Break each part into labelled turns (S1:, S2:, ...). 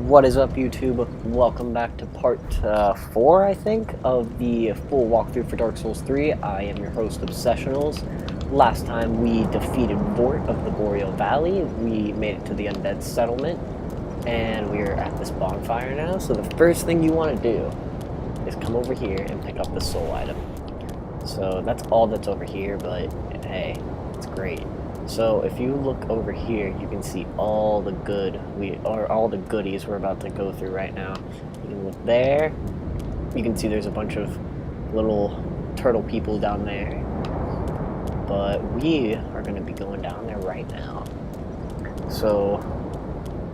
S1: What is up, YouTube? Welcome back to part 4, I think, of the full walkthrough for Dark Souls 3. I am your host, Obsessionals. Last time we defeated Vort of the Boreal Valley. We made it to the Undead Settlement, and we're at this bonfire now. So the first thing you want to do is come over here and pick up the soul item. So that's all that's over here, but hey, it's great. So if you look over here, you can see all the all the goodies we're about to go through right now. You can look there. You can see there's a bunch of little turtle people down there. But we are going to be going down there right now. So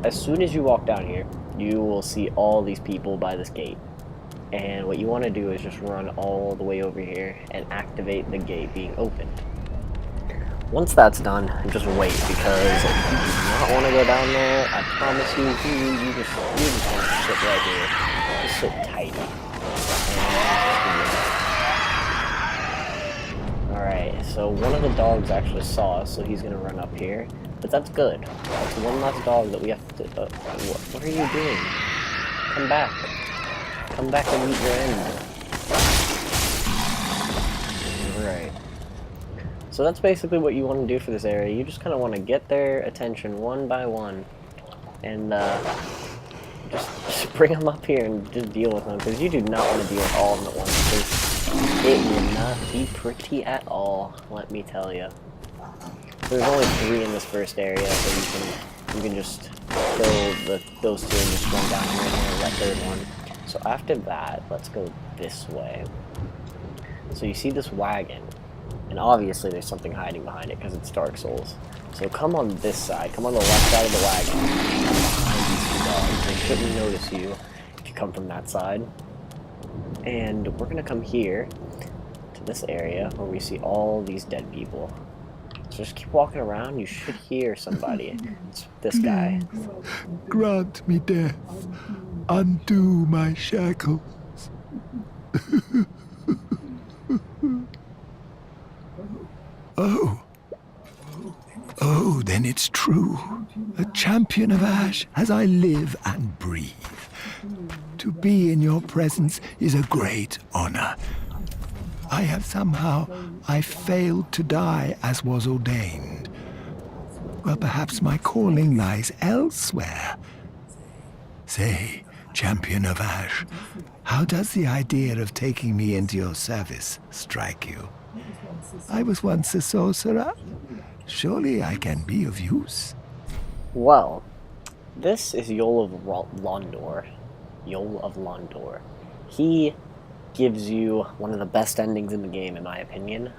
S1: as soon as you walk down here, you will see all these people by this gate. And what you want to do is just run all the way over here and activate the gate being opened. Once that's done, just wait, because you do not want to go down there. I promise you, you just want to sit right here. Just sit tight. Alright, so one of the dogs actually saw us, so he's going to run up here. But that's good. That's one less dog that we have to... what are you doing? Come back. Come back and meet your end. Alright. So that's basically what you want to do for this area. You just kind of want to get their attention one by one, and just bring them up here and just deal with them, because you do not want to deal with all of them at once, because it will not be pretty at all, let me tell you. There's only 3 in this first area, so you can just kill those 2 and just run down here and that 3rd one. So after that, let's go this way. So you see this wagon. And obviously there's something hiding behind it because it's Dark Souls. So come on this side, come on the left side of the wagon. Come behind these 2 dogs. They shouldn't notice you if you come from that side. And we're gonna come here to this area where we see all these dead people. So just keep walking around, you should hear somebody. It's this guy.
S2: Grant me death. Undo my shackles. Oh, then it's true. A champion of Ash as I live and breathe. To be in your presence is a great honor. I have I failed to die as was ordained. Well, perhaps my calling lies elsewhere. Say, champion of Ash, how does the idea of taking me into your service strike you? I was once a sorcerer. Surely I can be of use.
S1: Well, this is Yoel of Londor. Yoel of Londor. He gives you one of the best endings in the game, in my opinion.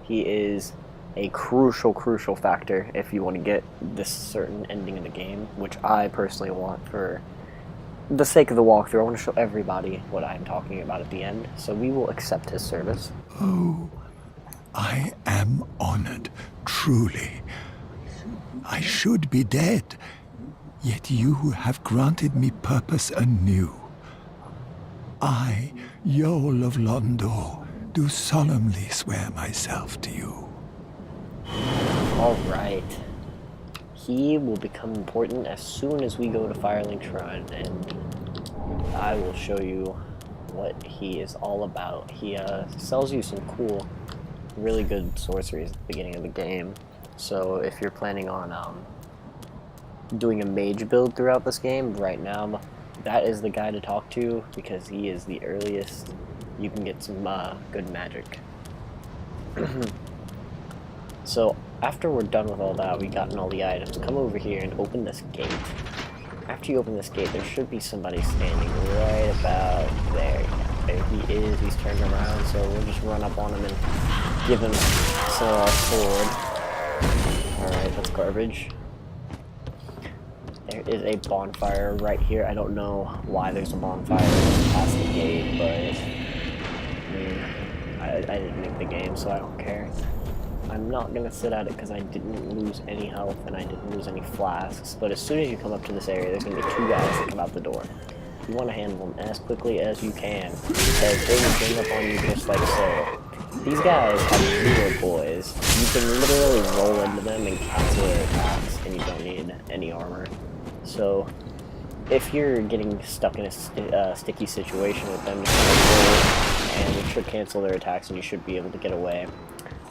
S1: He is a crucial factor if you want to get this certain ending in the game, which I personally want for the sake of the walkthrough. I want to show everybody what I'm talking about at the end, so we will accept his service.
S2: Oh, I am honored, truly. I should be dead, yet you have granted me purpose anew. I, Yoel of Londor, do solemnly swear myself to you.
S1: Alright. He will become important as soon as we go to FIRELINK Shrine, and I will show you what he is all about. He sells you some cool, really good sorceries at the beginning of the game. So if you're planning on doing a mage build throughout this game, right now, that is the guy to talk to, because he is the earliest you can get some good magic. So after we're done with all that, we've gotten all the items, come over here and open this gate. After you open this gate, there should be somebody standing right about there. There he is, he's turned around, so we'll just run up on him and give him a sword. Alright, that's garbage. There is a bonfire right here. I don't know why there's a bonfire past the gate, but I didn't make the game, so I don't care. I'm not going to sit at it because I didn't lose any health and I didn't lose any flasks, but as soon as you come up to this area, there's going to be 2 guys that come out the door. You want to handle them as quickly as you can, because they will bring up on you just like so. These guys are hero boys. You can literally roll into them and cancel their attacks, and you don't need any armor. So if you're getting stuck in a sticky situation with them, just kind of roll, and it should cancel their attacks, and you should be able to get away.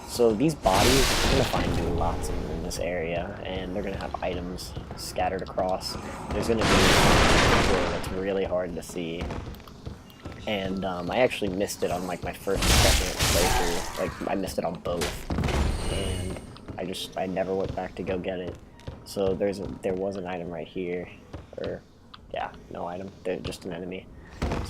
S1: So these bodies, you're going to find lots of them in this area, and they're going to have items scattered across. There's going to be one that's really hard to see. And I actually missed it on like my first and second playthrough. Like I missed it on both, and I never went back to go get it. So there was an item right here, or yeah, no item. There's just an enemy.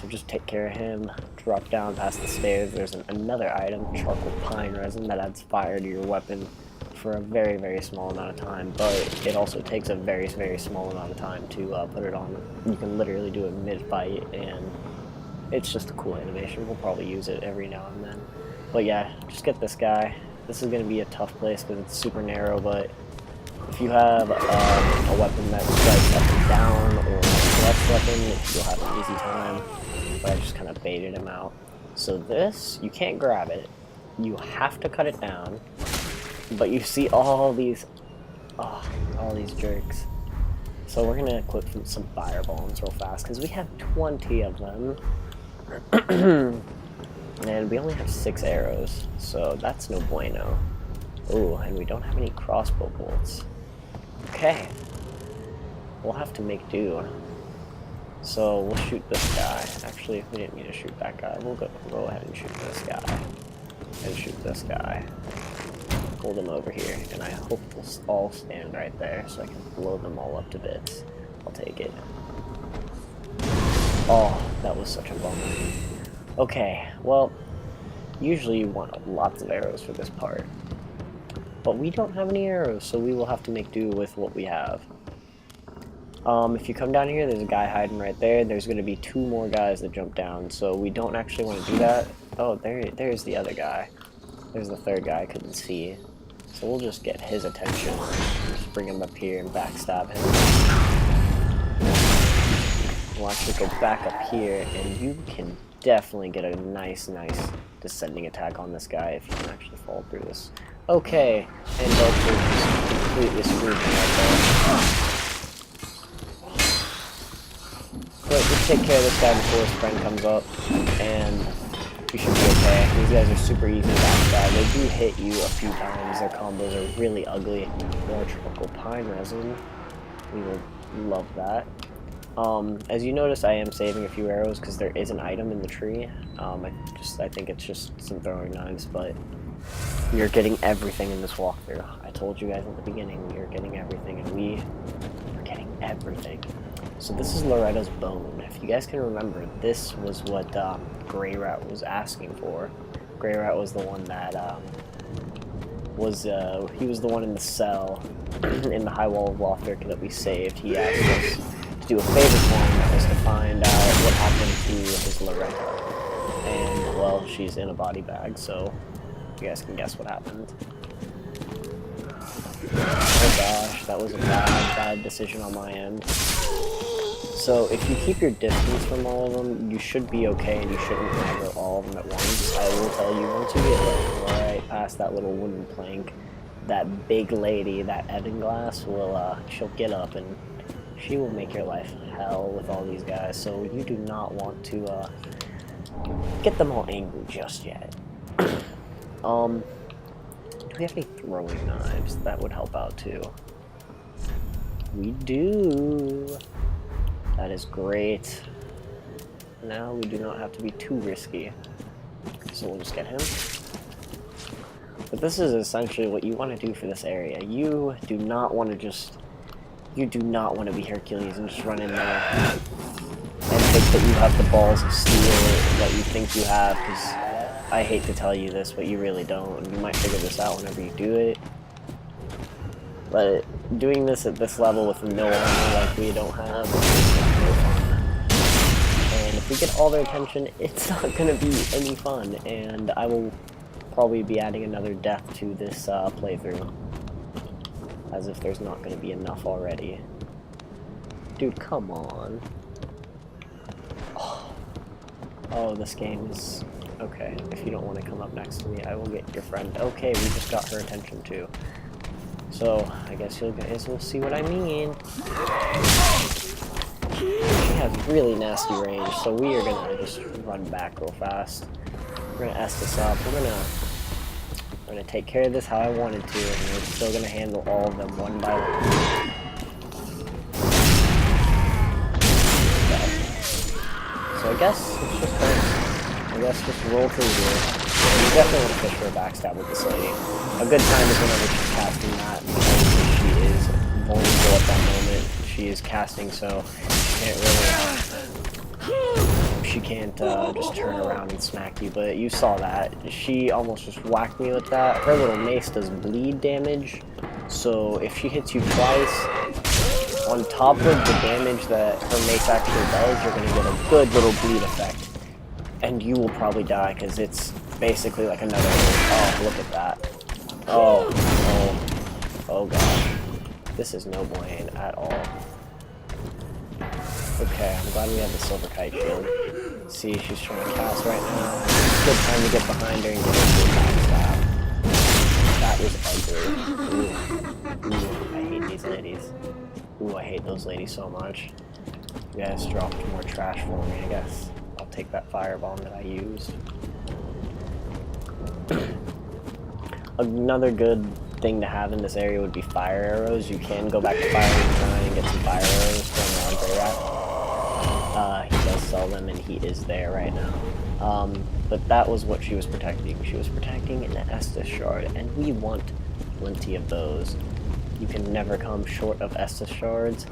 S1: So just take care of him. Drop down past the stairs. There's another item, charcoal pine resin, that adds fire to your weapon for a very, very small amount of time. But it also takes a very, very small amount of time to put it on. You can literally do it mid-fight, and it's just a cool animation. We'll probably use it every now and then. But yeah, just get this guy. This is going to be a tough place because it's super narrow, but if you have a weapon that strikes up and down, or a select weapon, you'll have an easy time. But I just kind of baited him out. So this, you can't grab it. You have to cut it down. But you see all these jerks. So we're going to equip some firebombs real fast, because we have 20 of them. And we only have 6 arrows, so that's no bueno. Ooh, and we don't have any crossbow bolts. Okay. We'll have to make do. So we'll shoot this guy. Actually, we didn't need to shoot that guy. We'll go ahead and shoot this guy. And shoot this guy. Hold them over here, and I hope they'll all stand right there so I can blow them all up to bits. I'll take it. Oh, that was such a bummer. Okay, well, usually you want lots of arrows for this part. But we don't have any arrows, so we will have to make do with what we have. If you come down here, there's a guy hiding right there. There's going to be 2 more guys that jump down, so we don't actually want to do that. Oh, there's the other guy. There's the 3rd guy I couldn't see. So we'll just get his attention. Just bring him up here and backstab him. We'll actually go back up here, and you can definitely get a nice descending attack on this guy if you can actually fall through this. Okay, and Belcher just completely screwed me right there. But just take care of this guy before his friend comes up, and you should be okay. These guys are super easy to backstab. They do hit you a few times. Their combos are really ugly. More charcoal pine resin. We will love that. As you notice, I am saving a few arrows because there is an item in the tree. I think it's just some throwing knives, but you're getting everything in this walkthrough. I told you guys at the beginning, we are getting everything, and we are getting everything. So this is Loretta's bone. If you guys can remember, this was what Grey Rat was asking for. Grey Rat was the one that he was the one in the cell in the high wall of Lothric that we saved. He asked us to do a favor for him, that was to find out what happened to his Loretta. And well, she's in a body bag, so you guys can guess what happened. Oh gosh, that was a bad decision on my end. So if you keep your distance from all of them, you should be okay, and you shouldn't aggro all of them at once. I will tell you, once you get like right past that little wooden plank, that big lady, that Evanglass, will she'll get up and she will make your life hell with all these guys. So you do not want to get them all angry just yet. Do we have any throwing knives? That would help out too. We do. That is great. Now we do not have to be too risky. So we'll just get him. But this is essentially what you want to do for this area. You do not want to be Hercules and just run in there and think that you have the balls of steel that you think you have, because I hate to tell you this, but you really don't, and you might figure this out whenever you do it. But doing this at this level with no armor like we don't have is just no fun. And if we get all their attention, it's not going to be any fun, and I will probably be adding another death to this playthrough. As if there's not going to be enough already. Dude, come on. Oh, this game is... Okay, if you don't want to come up next to me, I will get your friend. Okay, we just got her attention too. So, I guess you guys will see what I mean. She has really nasty range, so we are gonna just run back real fast. We're gonna S this up. We're gonna take care of this how I wanted to, and we're still gonna handle all of them one by one. Okay. So I guess it's just just roll through here. You definitely want to push for a backstab with this lady. A good time is whenever she's casting that, because she is vulnerable at that moment. She is casting, so she can't just turn around and smack you. But you saw that. She almost just whacked me with that. Her little mace does bleed damage, so if she hits you twice, on top of the damage that her mace actually does, you're going to get a good little bleed effect. And you will probably die, because it's basically like another... Oh, look at that. Oh gosh. This is no bueno at all. Okay, I'm glad we have the silver kite shield. See, she's trying to cast right now. Good time to get behind her and get into a backstab. That was ugly. Ooh, I hate these ladies. Ooh, I hate those ladies so much. You guys dropped more trash for me, I guess. I'll take that firebomb that I used. Another good thing to have in this area would be fire arrows. You can go back to FIRELINK and get some fire arrows from Greyrat. He does sell them, and he is there right now. But that was what she was protecting. She was protecting an Estus shard, and we want plenty of those. You can never come short of Estus shards.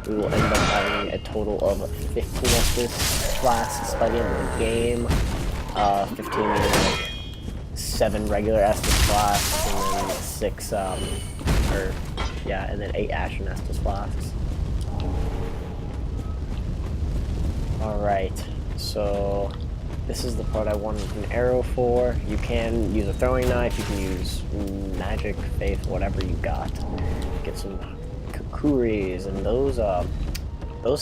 S1: We will end up having a total of 15 Estus flasks by the end of the game. 15 meaning like 7 regular Estus flasks, and then 6, and then 8 Ashen Estus flasks. Alright, so this is the part I wanted an arrow for. You can use a throwing knife, you can use magic, faith, whatever you got. Get some kukuris, and those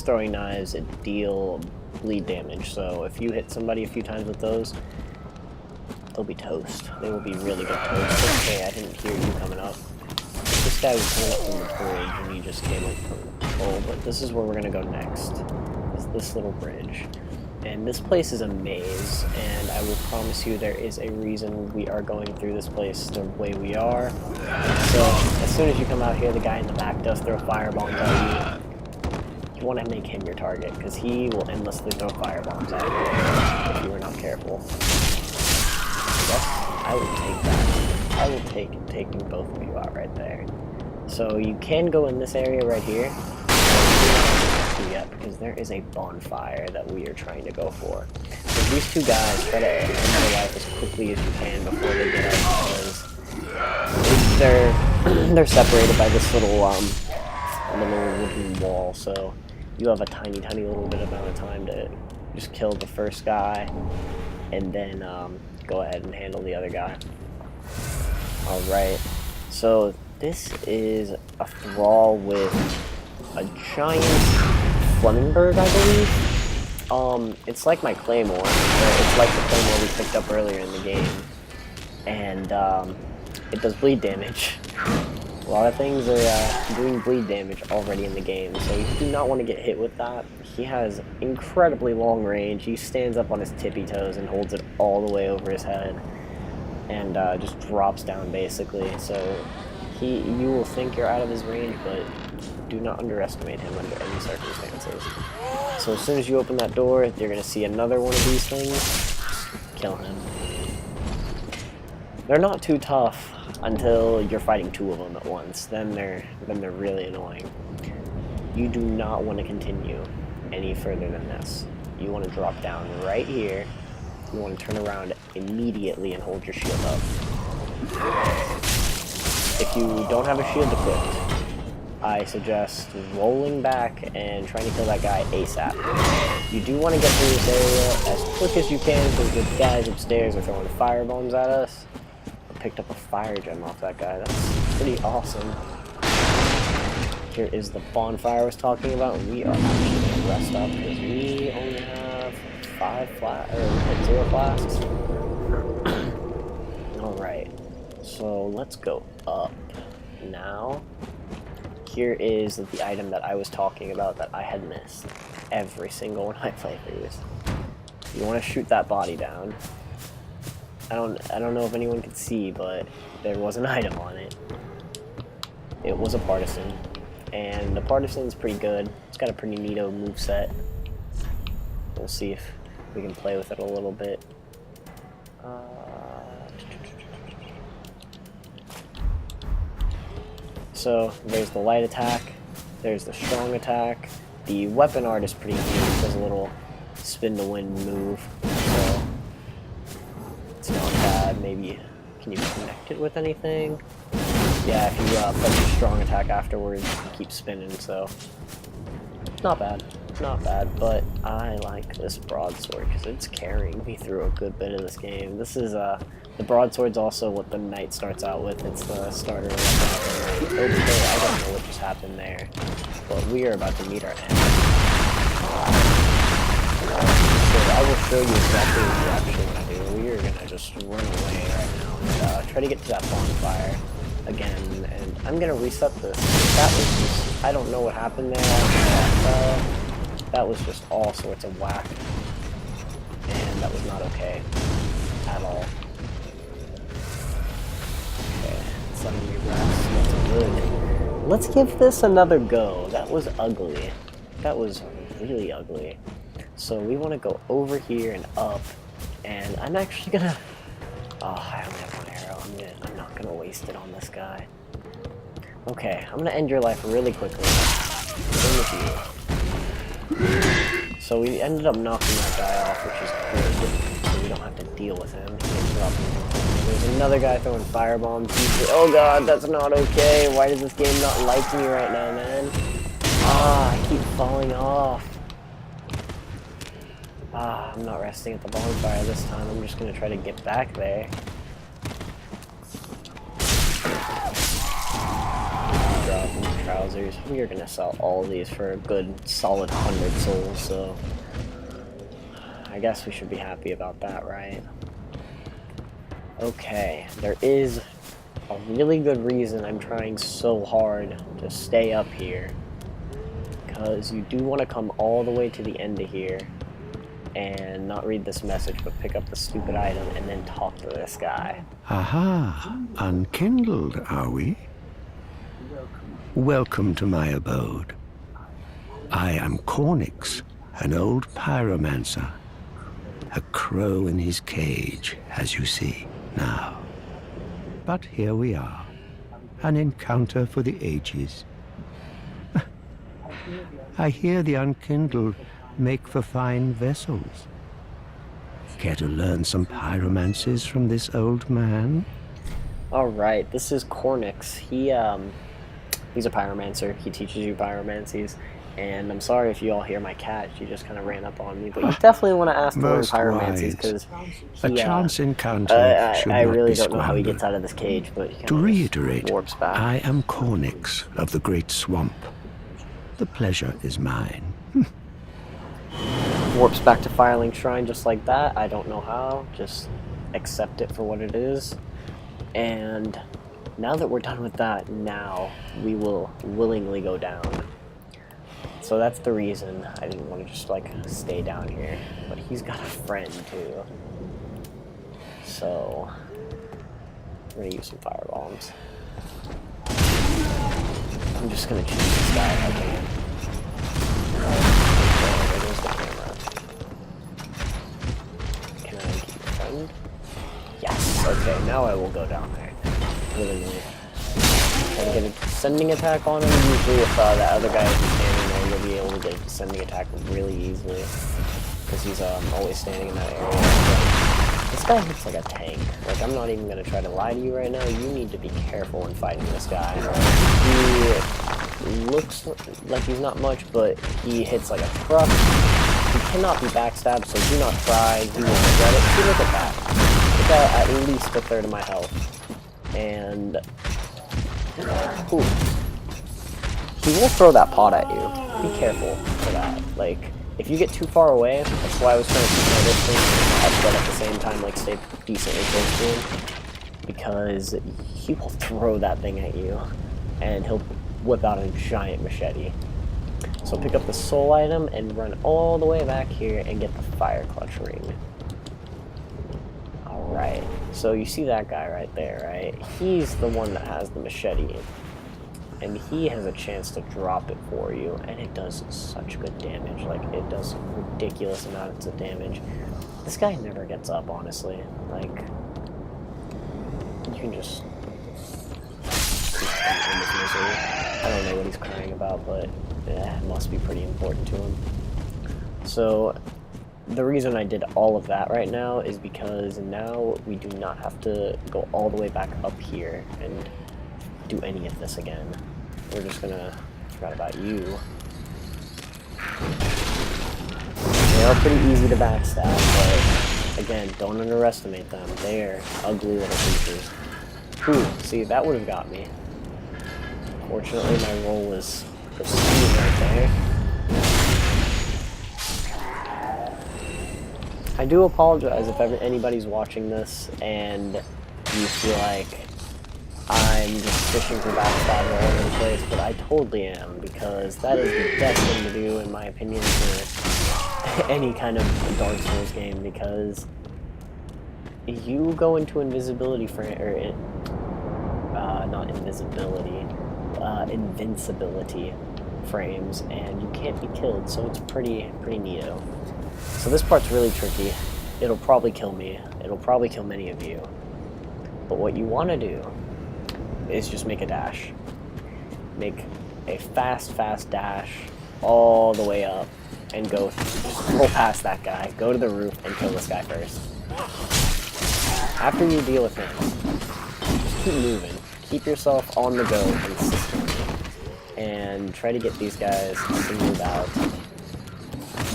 S1: throwing knives deal bleed damage, so if you hit somebody a few times with those, they'll be toast. They will be really good toast. Okay, I didn't hear you coming up. This guy was coming up from the bridge, and he just came up from the pole, but this is where we're gonna go next. This little bridge. And this place is a maze, and I will promise you there is a reason we are going through this place the way we are. So, as soon as you come out here, the guy in the back does throw firebombs at you. You want to make him your target, because he will endlessly throw firebombs at you if you are not careful. Yes, I will take that. I will take taking both of you out right there. So, you can go in this area right here. Yet, because there is a bonfire that we are trying to go for. So these two guys try to end their life as quickly as you can before they get out, because they're separated by this little wooden wall. So you have a tiny little bit amount of time to just kill the first guy, and then go ahead and handle the other guy. All right. So this is a thrall with a giant Flemingberg, I believe. It's like my Claymore. It's like the Claymore we picked up earlier in the game. And, it does bleed damage. A lot of things are doing bleed damage already in the game, so you do not want to get hit with that. He has incredibly long range. He stands up on his tippy toes and holds it all the way over his head. And, just drops down, basically. So, you will think you're out of his range, but do not underestimate him under any circumstances. So as soon as you open that door, you're going to see another one of these things. Kill him. They're not too tough until you're fighting 2 of them at once. Then they're really annoying. You do not want to continue any further than this. You want to drop down right here. You want to turn around immediately and hold your shield up. If you don't have a shield equipped, I suggest rolling back and trying to kill that guy ASAP. You do want to get through this area as quick as you can, because the guys upstairs are throwing firebombs at us. I picked up a fire gem off that guy. That's pretty awesome. Here is the bonfire I was talking about. We are actually going to rest up because we only have 0 flasks. Alright, so let's go up now. Here is the item that I was talking about that I had missed. every single one of my playthroughs. You want to shoot that body down. I don't know if anyone could see, but there was an item on it. It was a partisan, and the partisan's pretty good. It's got a pretty neato moveset. We'll see if we can play with it a little bit. So there's the light attack, there's the strong attack. The weapon art is pretty neat. It does a little spin to win move, so it's not bad. Maybe, can you connect it with anything? Yeah, if you press your strong attack afterwards, you keep spinning, so not bad. Not bad, but I like this broadsword because it's carrying me through a good bit of this game. This is the broadsword's also what the knight starts out with. It's the starter weapon of the knight. Okay, I don't know what just happened there, but we are about to meet our end. So I will show you exactly what you actually want to do. We are gonna just run away right now and try to get to that bonfire again, and I'm gonna reset this. That was just, I don't know what happened there. That was just all sorts of whack, and that was not okay at all. Okay, it's letting me rest. That's good. Let's give this another go. That was ugly. That was really ugly. So we want to go over here and up, and I'm actually gonna. Oh, I only have one arrow. I'm not gonna waste it on this guy. Okay, I'm gonna end your life really quickly. Same with you. So we ended up knocking that guy off, which is good, so we don't have to deal with him. There's another guy throwing firebombs. Oh god, that's not okay. Why does this game not like me right now, man? Ah, I keep falling off. Ah, I'm not resting at the bonfire this time. I'm just gonna try to get back there. Trousers. We are gonna sell all these for a good solid 100 souls, so I guess we should be happy about that, right? Okay, there is a really good reason I'm trying so hard to stay up here, because you do want to come all the way to the end of here and not read this message, but pick up the stupid item and then talk to this guy.
S2: Aha, unkindled, are we? Welcome to my abode. I am Cornix, an old pyromancer. A crow in his cage, as you see now. But here we are, an encounter for the ages. I hear the unkindled make for fine vessels. Care to learn some pyromancies from this old man?
S1: Alright, this is Cornix. He's a pyromancer. He teaches you pyromancies. And I'm sorry if you all hear my cat. She just kind of ran up on me. But you definitely want to ask to learn pyromancies, because
S2: a chance encounter
S1: I really don't know how he gets out of this cage, but he
S2: to reiterate,
S1: warps back.
S2: I am Cornix of the Great Swamp. The pleasure is mine.
S1: Warps back to FIRELINK Shrine just like that. I don't know how. Just accept it for what it is. And now that we're done with that, now we will willingly go down. So that's the reason I didn't want to just like stay down here. But he's got a friend too. So I'm gonna use some firebombs. I'm just gonna choose this guy if I can. There goes the camera. Can I keep a friend? Yes. Okay, now I will go down there. Willingly. Try to get a descending attack on him. Usually if that other guy is standing there, you'll be able to get a descending attack really easily. Because he's always standing in that area. This guy looks like a tank. Like, I'm not even going to try to lie to you right now. You need to be careful when fighting this guy. He looks like he's not much, but he hits like a truck. He cannot be backstabbed, so do not try. You will regret it. See, look at that. Look at least a third of my health. And ooh, he will throw that pot at you. Be careful for that. Like, if you get too far away, that's why I was trying to keep my distance, but at the same time, like, stay decently close to him, because he will throw that thing at you, and he'll whip out a giant machete. So pick up the soul item and run all the way back here and get the fire clutch ring. Alright, so you see that guy right there, right? He's the one that has the machete. And he has a chance to drop it for you, and it does such good damage. Like, it does ridiculous amounts of damage. This guy never gets up, honestly. Like, you can just keep him in this misery. I don't know what he's crying about, but it must be pretty important to him. So, the reason I did all of that right now is because now we do not have to go all the way back up here and do any of this again. We're just gonna forget about you. They are pretty easy to backstab, but again, don't underestimate them. They're ugly little creatures. Ooh, see, that would have got me. Fortunately, my roll was pristine right there. I do apologize if anybody's watching this and you feel like I'm just fishing for backstab all over the place, but I totally am, because that is the best thing to do, in my opinion, for any kind of Dark Souls game, because you go into invisibility frame, or not invisibility, invincibility frames, and you can't be killed, so it's pretty neato. So this part's really tricky. It'll probably kill me. It'll probably kill many of you. But what you want to do is just make a dash. Make a fast dash all the way up and go past that guy, go to the roof and kill this guy first. After you deal with him, just keep moving. Keep yourself on the go consistently and try to get these guys to move out.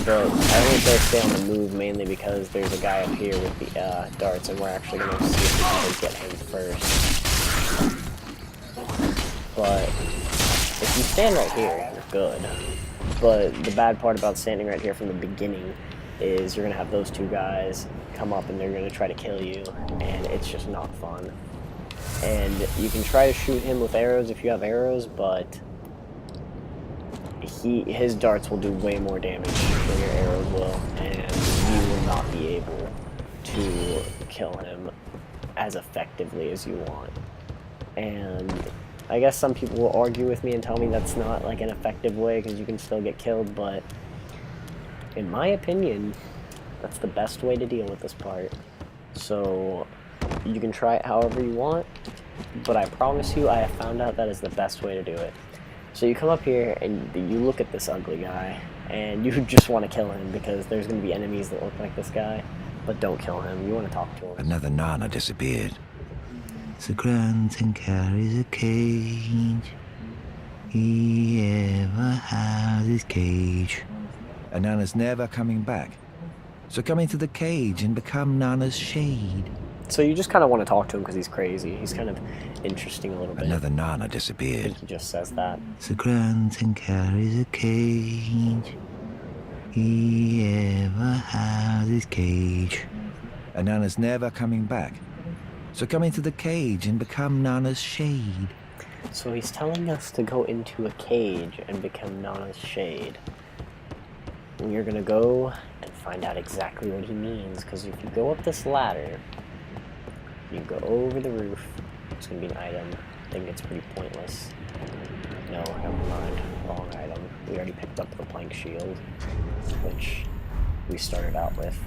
S1: But I only say stay on the move mainly because there's a guy up here with the darts, and we're actually going to see if we can get him first. But if you stand right here, you're good. But the bad part about standing right here from the beginning is you're going to have those two guys come up and they're going to try to kill you, and it's just not fun. And you can try to shoot him with arrows if you have arrows, but his darts will do way more damage than your arrows will, and you will not be able to kill him as effectively as you want. And I guess some people will argue with me and tell me that's not like an effective way because you can still get killed, but in my opinion, that's the best way to deal with this part. So you can try it however you want, but I promise you I have found out that is the best way to do it. So you come up here and you look at this ugly guy and you just want to kill him because there's going to be enemies that look like this guy, but don't kill him. You want to talk to him.
S2: Another Nana disappeared.
S3: The Grunton carries a cage. He ever has his cage.
S2: And Nana's never coming back. So come into the cage and become Nana's shade.
S1: So you just kind of want to talk to him because he's crazy. He's kind of interesting a little bit.
S2: Another Nana
S1: I
S2: disappeared.
S1: think he just says that.
S3: The Grunton carries a cage. He ever has his cage.
S2: And Nana's never coming back. So come into the cage and become Nana's shade.
S1: So he's telling us to go into a cage and become Nana's shade. And you're gonna go and find out exactly what he means, because if you go up this ladder, you go over the roof, it's gonna be an item. I think it's pretty pointless. No, never mind. Wrong item. We already picked up the plank shield, which we started out with.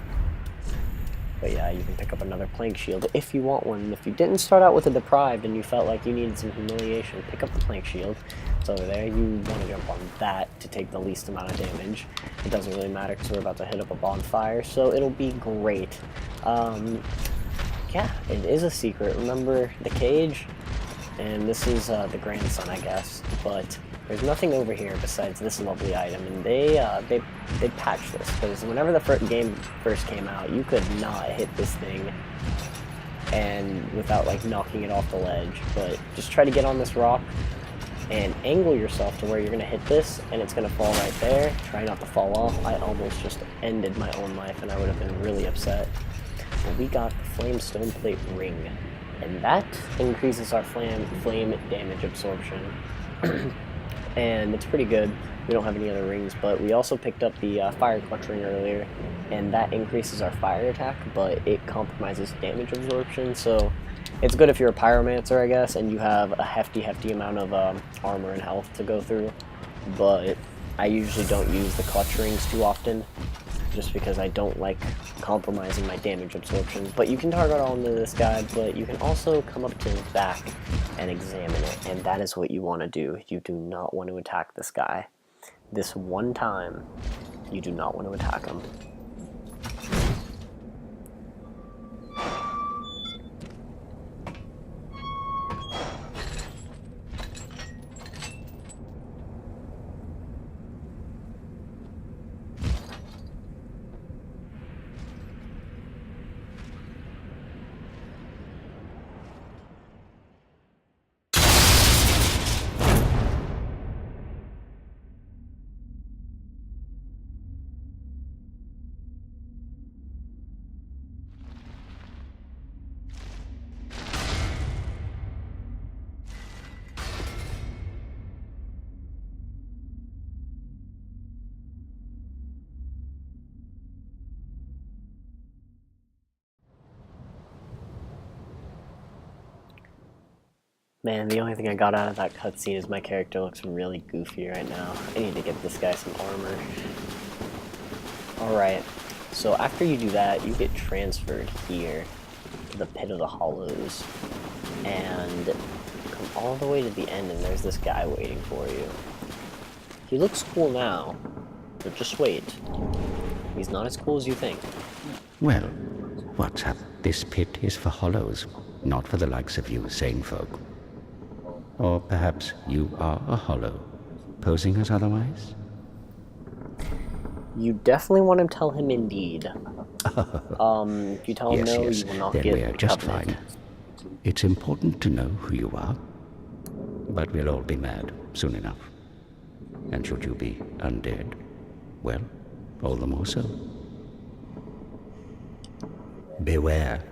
S1: But yeah, you can pick up another plank shield if you want one. If you didn't start out with a deprived and you felt like you needed some humiliation, pick up the plank shield. It's over there. You want to jump on that to take the least amount of damage. It doesn't really matter because we're about to hit up a bonfire, so it'll be great. Yeah, it is a secret. Remember the cage? And this is the grandson, I guess. But there's nothing over here besides this lovely item, and they patched this because whenever the game first came out, you could not hit this thing and without like knocking it off the ledge. But just try to get on this rock and angle yourself to where you're gonna hit this, and it's gonna fall right there. Try not to fall off. I almost just ended my own life, and I would have been really upset. But we got the flame stone plate ring, and that increases our flame damage absorption. and it's pretty good. We don't have any other rings, but we also picked up the fire clutch ring earlier, and that increases our fire attack, but it compromises damage absorption, so it's good if you're a pyromancer, I guess, and you have a hefty amount of armor and health to go through, but I usually don't use the clutch rings too often, just because I don't like compromising my damage absorption. But you can target onto this guy, but you can also come up to his back and examine it, and that is what you want to do. You do not want to attack this guy. This one time, you do not want to attack him. Man, the only thing I got out of that cutscene is my character looks really goofy right now. I need to get this guy some armor. Alright, so after you do that, you get transferred here to the Pit of the Hollows. And come all the way to the end, and there's this guy waiting for you. He looks cool now, but just wait. He's not as cool as you think.
S4: Well, what's up? This pit is for hollows, not for the likes of you sane folk. Or perhaps you are a hollow, posing as otherwise?
S1: You definitely want to tell him indeed. If you tell him no,
S4: yes,
S1: you will not
S4: then
S1: get
S4: we're just
S1: covenant.
S4: fine. It's important to know who you are, but we'll all be mad soon enough. And should you be undead, well, all the more so. Beware,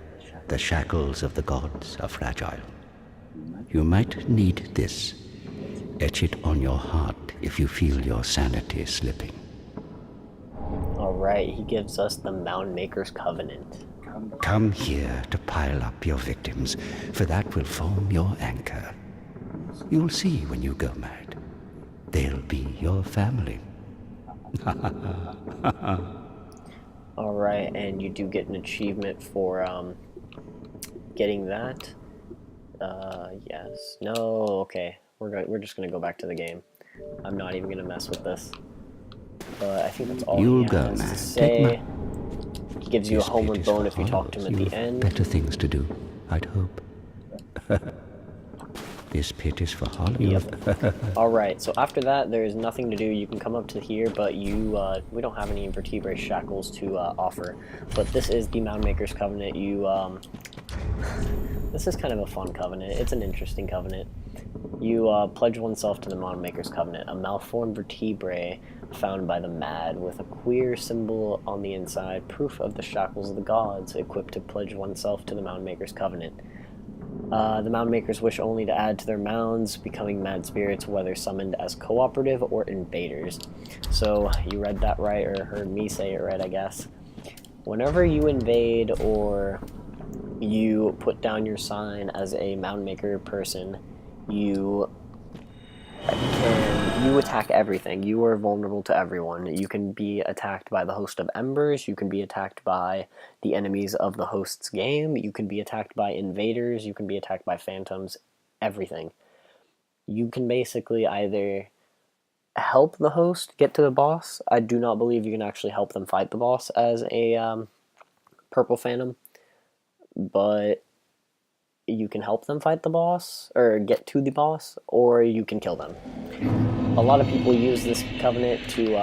S4: the shackles of the gods are fragile. You might need this. Etch it on your heart if you feel your sanity slipping.
S1: Alright, he gives us the Mound-Makers covenant.
S4: Come here to pile up your victims, for that will form your anchor. You'll see when you go mad. They'll be your family.
S1: Alright, and you do get an achievement for getting that. Yes. No, okay. We're just gonna go back to the game. I'm not even gonna mess with this. But I think that's all
S4: You'll
S1: he
S4: go
S1: has to
S4: mad.
S1: say. He gives you a
S4: This pit
S1: homeward
S4: is
S1: bone
S4: for
S1: if you talk to him at
S4: hollows.
S1: the
S4: You've
S1: end.
S4: better things to do, I'd hope. This pit is for hollows.
S1: Yep. Alright, so after that, there is nothing to do. You can come up to here, but we don't have any vertebrae shackles to offer. But this is the Mound-Makers covenant. This is kind of a fun covenant. It's an interesting covenant. You pledge oneself to the Mound-Makers covenant, a malformed vertebrae found by the mad with a queer symbol on the inside, proof of the shackles of the gods, equipped to pledge oneself to the Mound-Makers covenant. The Mound-Makers wish only to add to their mounds, becoming mad spirits, whether summoned as cooperative or invaders. So, you read that right, or heard me say it right, I guess. Whenever you invade or you put down your sign as a Mound-Maker person, you attack everything. You are vulnerable to everyone. You can be attacked by the host of Embers, you can be attacked by the enemies of the host's game, you can be attacked by invaders, you can be attacked by phantoms, everything. You can basically either help the host get to the boss. I do not believe you can actually help them fight the boss as a purple phantom, but you can help them fight the boss, or get to the boss, or you can kill them. A lot of people use this covenant to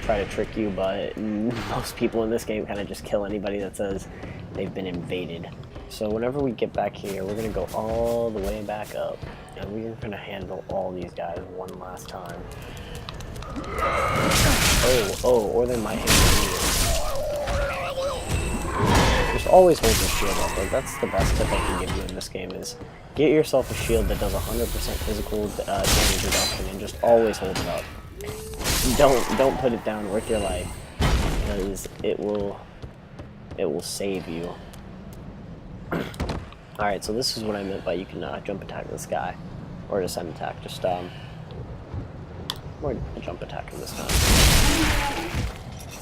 S1: try to trick you, but most people in this game kind of just kill anybody that says they've been invaded. So whenever we get back here, we're going to go all the way back up, and we're going to handle all these guys one last time. Or they might hit you. Just always hold your shield up. Like, that's the best tip I can give you in this game, is get yourself a shield that does 100% physical damage reduction and just always hold it up. Don't put it down worth your life, because it will save you. Alright, so this is what I meant by you can jump attack this guy, or descend attack, just or jump attack him this time.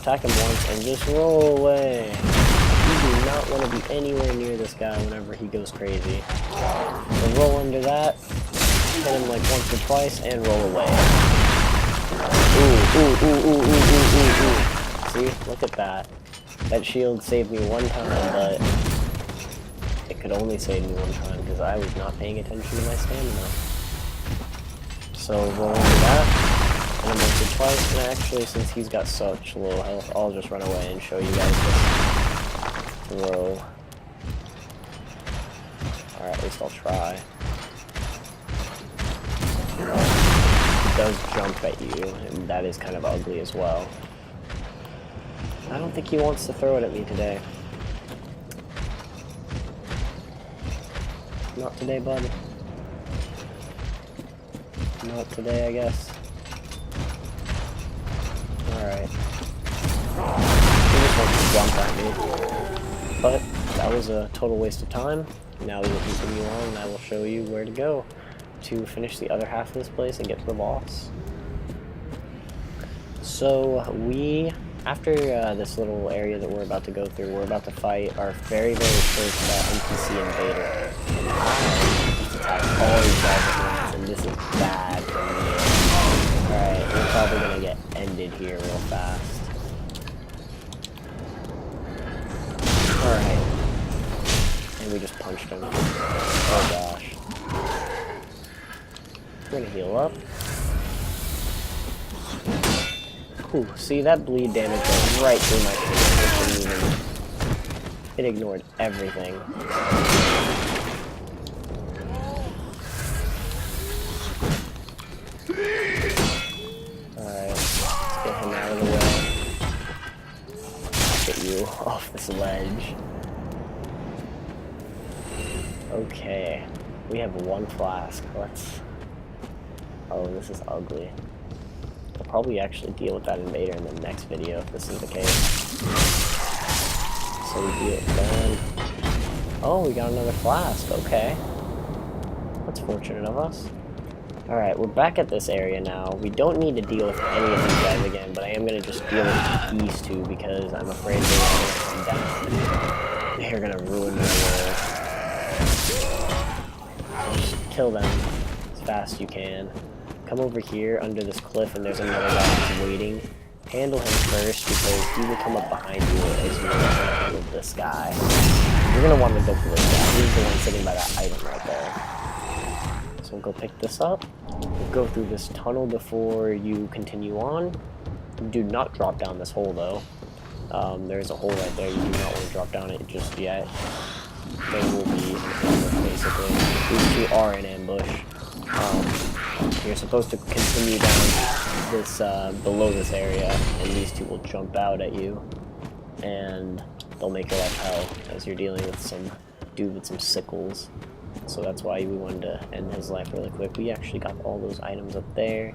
S1: Attack him once and just roll away. You do not want to be anywhere near this guy whenever he goes crazy. So roll under that, hit him like once or twice, and roll away. Ooh. See, look at that. That shield saved me one time, but it could only save me one time because I was not paying attention to my stamina. So roll under that, and then once or twice, and actually since he's got such low health, I'll just run away and show you guys this throw. Alright, at least I'll try. It does jump at you, and that is kind of ugly as well. I don't think he wants to throw it at me today. Not today, bud. Not today, I guess. Alright. He just wants to jump at me. But that was a total waste of time. Now we will continue on, and I will show you where to go to finish the other half of this place and get to the boss. So after this little area that we're about to go through, we're about to fight our very, very first NPC invader. And I just attacked all these guys at once, and this is bad for me. Alright, we're probably gonna get ended here real fast. Alright. And we just punched him. Oh gosh. We're gonna heal up. Ooh, see, that bleed damage went right through my shield. It ignored everything. Alright, let's get him out of the way. Get you off this ledge. Okay, we have one flask. Let's... Oh, this is ugly. I'll probably actually deal with that invader in the next video if this is the case. So we do it then. Oh, we got another flask. Okay. That's fortunate of us. Alright, we're back at this area now. We don't need to deal with any of these guys again, but I am going to just deal with these two because I'm afraid they're going to come down. They're going to ruin my world. Just kill them as fast as you can. Come over here under this cliff, and there's another guy who's waiting. Handle him first because he will come up behind you as you handle this guy. You're going to want to go for this guy. He's the one sitting by that item right there. So we'll go pick this up. We'll go through this tunnel before you continue on. Do not drop down this hole though. There's a hole right there. You do not want to drop down it just yet. They will be in ambush basically. These two are in ambush. You're supposed to continue down this below this area, and these two will jump out at you, and they'll make your life hell as you're dealing with some dude with some sickles. So that's why we wanted to end his life really quick. We actually got all those items up there.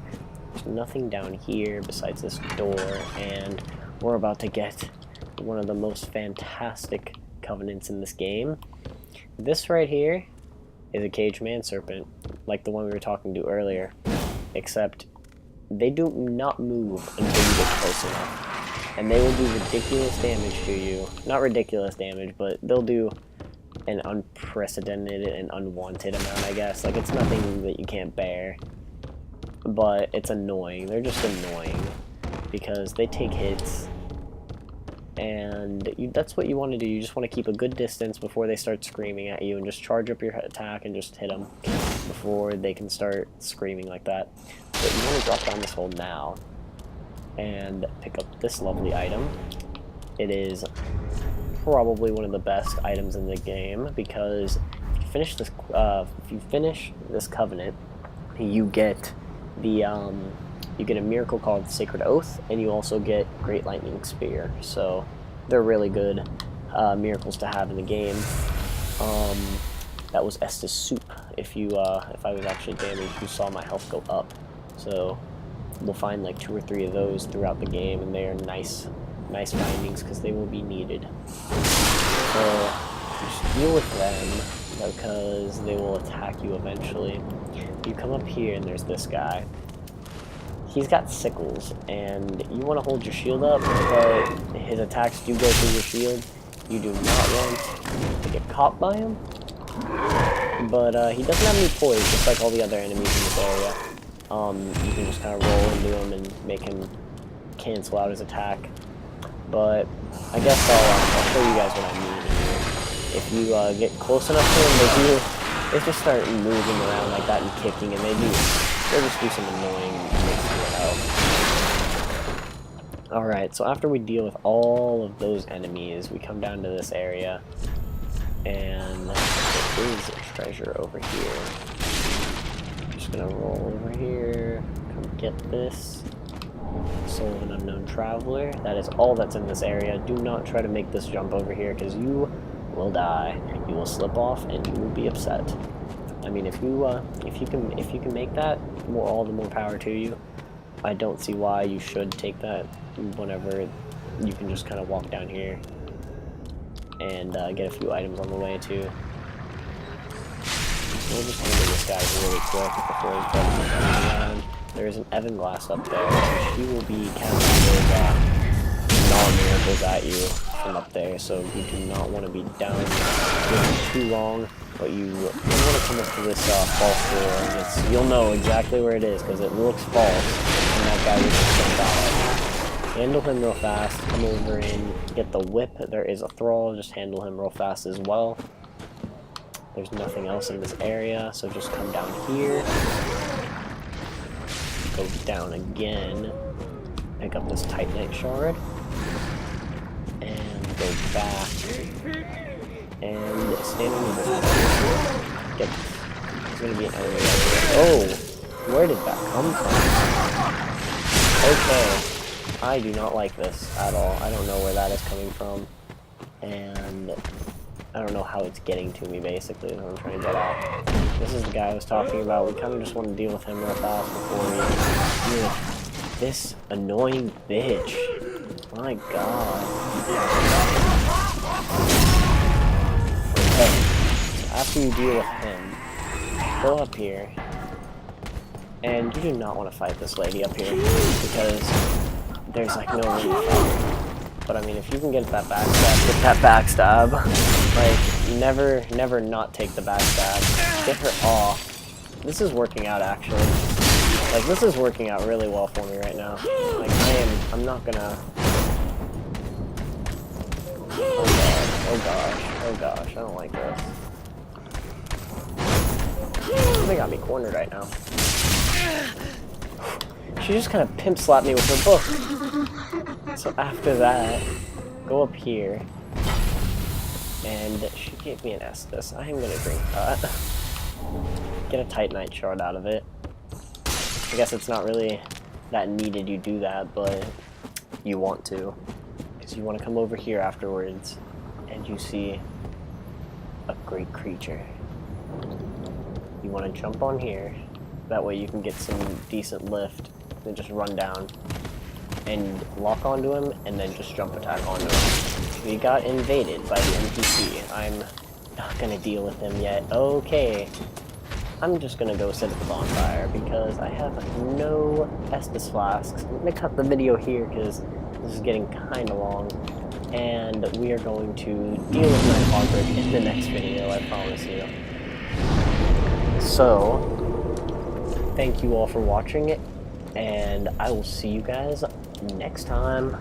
S1: There's nothing down here besides this door, and we're about to get one of the most fantastic covenants in this game. This right here is a caged man serpent, like the one we were talking to earlier, except they do not move until you get close enough, and they will do ridiculous damage to you. Not ridiculous damage, but they'll do an unprecedented and unwanted amount, I guess. Like, it's nothing that you can't bear, but it's annoying. They're just annoying because they take hits, and that's what you want to do. You just want to keep a good distance before they start screaming at you, and just charge up your attack and just hit them before they can start screaming like that. But you want to drop down this hole now and pick up this lovely item. It is probably one of the best items in the game because if you finish this covenant, you get the you get a miracle called Sacred Oath, and you also get Great Lightning Spear. So they're really good miracles to have in the game. That was Estes Soup. If I was actually damaged, you saw my health go up. So we'll find like 2 or 3 of those throughout the game, and they are nice findings because they will be needed. So just deal with them because they will attack you eventually. You come up here and there's this guy. He's got sickles, and you want to hold your shield up, but his attacks do go through your shield. You do not want to get caught by him, but he doesn't have any poise, just like all the other enemies in this area. You can just kind of roll into him and make him cancel out his attack. But I guess I'll show you guys what I mean here. If you get close enough to him, they just start moving around like that and kicking, and they'll just do some annoying mixing it out. Alright, so after we deal with all of those enemies, we come down to this area, and there is a treasure over here. I'm just gonna roll over here, come get this. Soul of an Unknown Traveler. That is all that's in this area. Do not try to make this jump over here, because you will die. You will slip off, and you will be upset. I mean, if you can make that, all the more power to you. I don't see why you should take that whenever you can just kind of walk down here and get a few items on the way too. So we'll just handle this guy really quick before he starts moving around. There is an Evan Glass up there, and she will be casting those non-miracles at you from up there, so you do not want to be down for too long. But you want to come up to this false door, and you'll know exactly where it is because it looks false, and that guy will just jump out. Handle him real fast, come over in, get the whip. There is a thrall, just handle him real fast as well. There's nothing else in this area, so just come down here, go down again, pick up this Titanite shard, and go back. And stand on this. There's gonna be an enemy right here. Oh! Where did that come from? Okay. I do not like this at all. I don't know where that is coming from. And I don't know how it's getting to me, basically, is what I'm trying to get at. This is the guy I was talking about. We kind of just want to deal with him real fast before we deal with this annoying bitch. My god. After you deal with him, go up here, and you do not want to fight this lady up here, because there's like no room to fight. But I mean, if you can get that backstab, like, never not take the backstab. Get her off. This is working out, actually. Like, this is working out really well for me right now. Like, I'm not gonna... Oh gosh, I don't like this. They got me cornered right now. She just kind of pimp slapped me with her book. So after that, go up here. And she gave me an Estus. I am gonna drink that. Get a Titanite shard out of it. I guess it's not really that needed you do that, but you want to. Because you want to come over here afterwards, and you see a great creature. You want to jump on here, that way you can get some decent lift, then just run down and lock onto him, and then just jump attack onto him. We got invaded by the NPC. I'm not gonna deal with him yet. Okay, I'm just gonna go sit at the bonfire because I have no Estus flasks. I'm gonna cut the video here because this is getting kind of long, and we are going to deal with Night Hawker in the next video, I promise you. So, thank you all for watching it, and I will see you guys next time.